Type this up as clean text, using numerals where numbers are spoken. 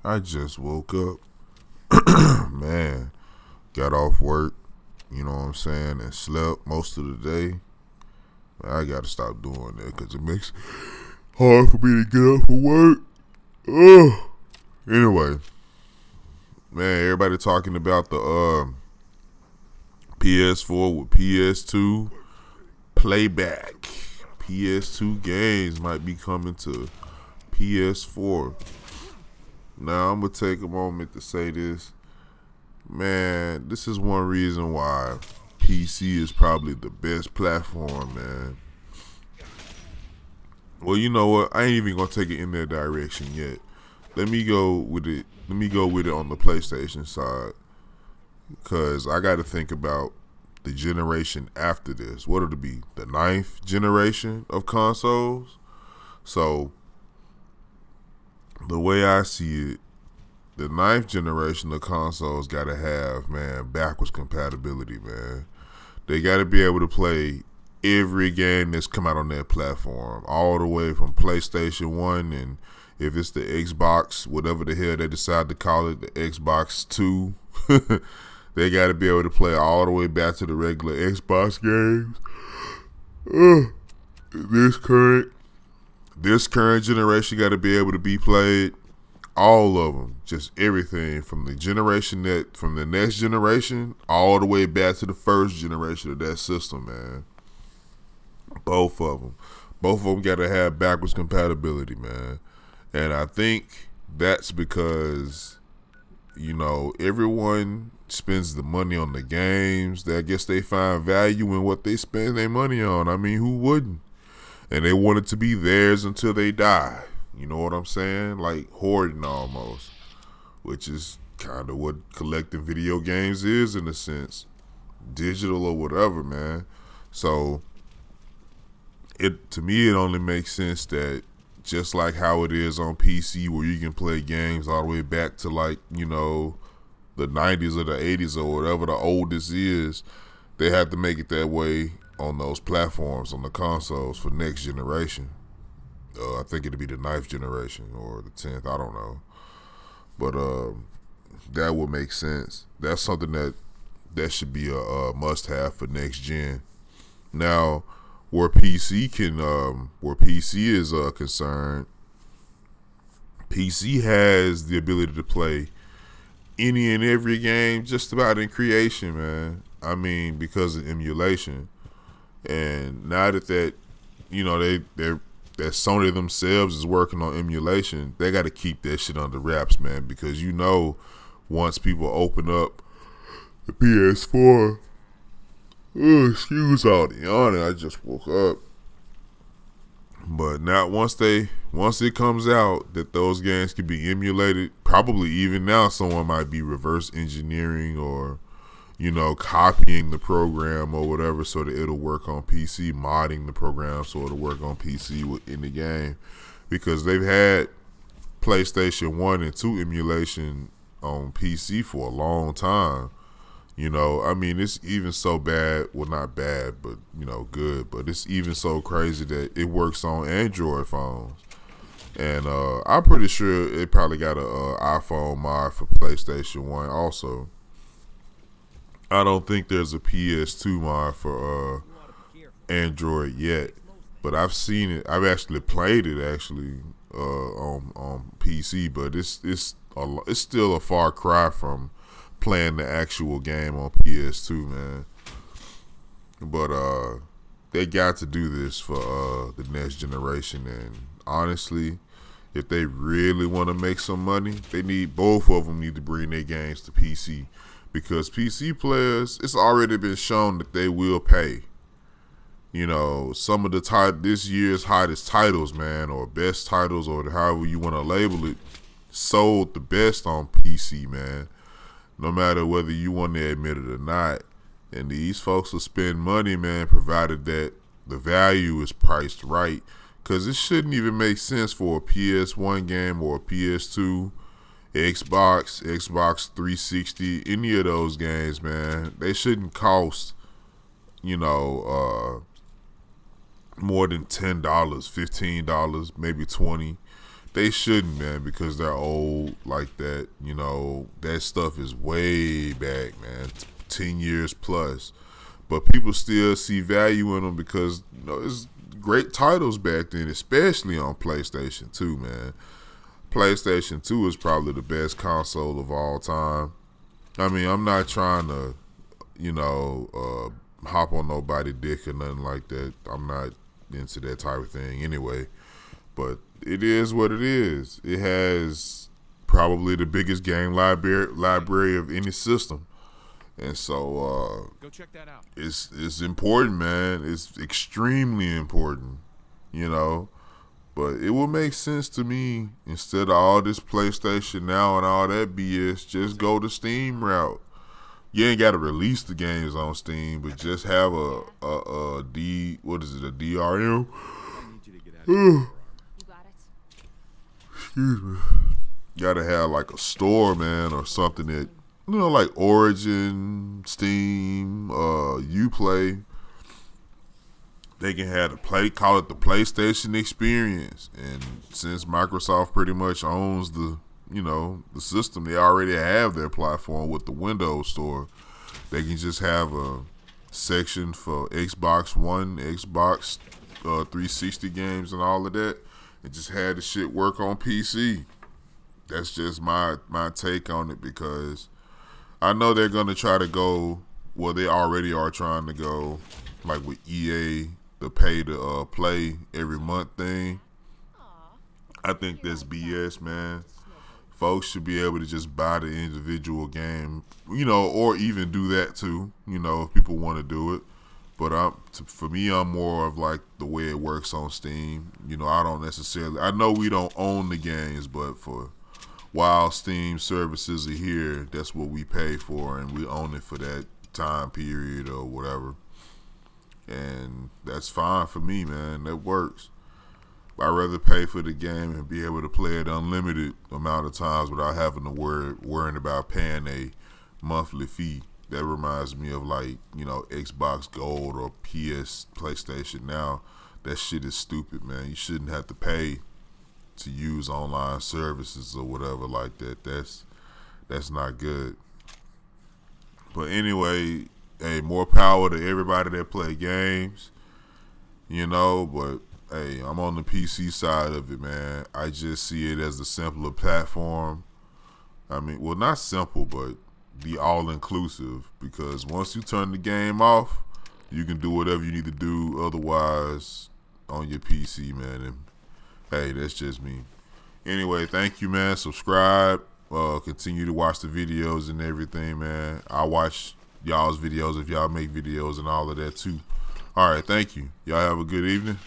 I just woke up. Man, got off work, you know what I'm saying, and slept most of the day. I gotta stop doing that because it makes it hard for me to get up for work. Ugh. Anyway, man, everybody talking about the PS4 with PS2 playback. PS2 games might be coming to PS4. Now, I'm going to take a moment to say this. Man, this is one reason why PC is probably the best platform, man. Well, you know what? I ain't even going to take it in that direction yet. Let me go with it. Let me go with it on the PlayStation side. Because I got to think about the generation after this. What it'll be? The ninth generation of consoles? So, the way I see it, the ninth generation of consoles gotta have, man, backwards compatibility, man. They gotta be able to play every game that's come out on that platform, all the way from PlayStation 1, and if it's the Xbox, whatever the hell they decide to call it, the Xbox 2, they gotta be able to play all the way back to the regular Xbox games. Ugh. This current this current generation got to be able to be played. All of them, just everything from from the next generation, all the way back to the first generation of that system, man. Both of them, got to have backwards compatibility, man. And I think that's because everyone spends the money on the games. That I guess they find value in what they spend their money on. I mean, who wouldn't? And they want it to be theirs until they die. You know what I'm saying? Like hoarding almost, which is kind of what collecting video games is in a sense, digital or whatever, man. So to me it only makes sense that just like how it is on PC where you can play games all the way back to the 90s or the 80s or whatever the oldest is, they have to make it that way on those platforms, on the consoles for next generation. I think it'll be the ninth generation or the 10th. I don't know, but that would make sense. That's something that should be a must-have for next gen. Now, where PC is concerned, PC has the ability to play any and every game just about in creation, man. I mean, because of emulation. And now that that Sony themselves is working on emulation, they got to keep that shit under wraps, man. Because once people open up the PS4, excuse all the yawning, I just woke up. But now once it comes out that those games can be emulated, probably even now someone might be reverse engineering or copying the program or whatever so that it'll work on PC, modding the program so it'll work on PC in the game. Because they've had PlayStation 1 and 2 emulation on PC for a long time. I mean, it's even so bad, well, not bad, but, good. But it's even so crazy that it works on Android phones. And I'm pretty sure it probably got an iPhone mod for PlayStation 1 also. I don't think there's a PS2 mod for Android yet, but I've seen it. I've actually played it on PC, but it's still a far cry from playing the actual game on PS2, man. But they got to do this for the next generation, and honestly, if they really want to make some money, both of them need to bring their games to PC. Because PC players, it's already been shown that they will pay. Some of this year's hottest titles, man, or best titles, or however you want to label it, sold the best on PC, man. No matter whether you want to admit it or not. And these folks will spend money, man, provided that the value is priced right. Because it shouldn't even make sense for a PS1 game or a PS2, Xbox 360, any of those games, man. They shouldn't cost, more than $10, $15, maybe $20. They shouldn't, man, because they're old like that. You know, that stuff is way back, man, 10 years plus. But people still see value in them because it's great titles back then, especially on PlayStation 2, man. PlayStation 2 is probably the best console of all time. I mean, I'm not trying to, hop on nobody dick or nothing like that. I'm not into that type of thing anyway. But it is what it is. It has probably the biggest game library of any system. And so Go check that out. It's important, man. It's extremely important, you know. But it would make sense to me, instead of all this PlayStation Now and all that BS, just go the Steam route. You ain't got to release the games on Steam, but just have a DRM? You got it. Excuse me. Gotta have like a store, man, or something that, like Origin, Steam, Uplay. They can have call it the PlayStation experience. And since Microsoft pretty much owns the system, they already have their platform with the Windows Store. They can just have a section for Xbox One, Xbox 360 games and all of that, and just have the shit work on PC. That's just my take on it, because I know they're going to try to go, well, they already are trying to go, like with EA, the pay to play every month thing. I think that's BS, man. Folks should be able to just buy the individual game, or even do that too, if people want to do it. But for me, I'm more of like the way it works on Steam. I don't necessarily, I know we don't own the games, but while Steam services are here, that's what we pay for, and we own it for that time period or whatever. And that's fine for me, man. That works. I'd rather pay for the game and be able to play it unlimited amount of times without having to worrying about paying a monthly fee. That reminds me of Xbox Gold or PlayStation Now. That shit is stupid, man. You shouldn't have to pay to use online services or whatever like that. That's not good. But anyway, hey, more power to everybody that play games, but hey, I'm on the PC side of it, man. I just see it as a simpler platform. I mean, well, not simple, but the all-inclusive, because once you turn the game off, you can do whatever you need to do otherwise on your PC, man. And hey, that's just me. Anyway, thank you, man. Subscribe. Continue to watch the videos and everything, man. I watch y'all's videos if y'all make videos and all of that too. All right, thank you. Y'all have a good evening.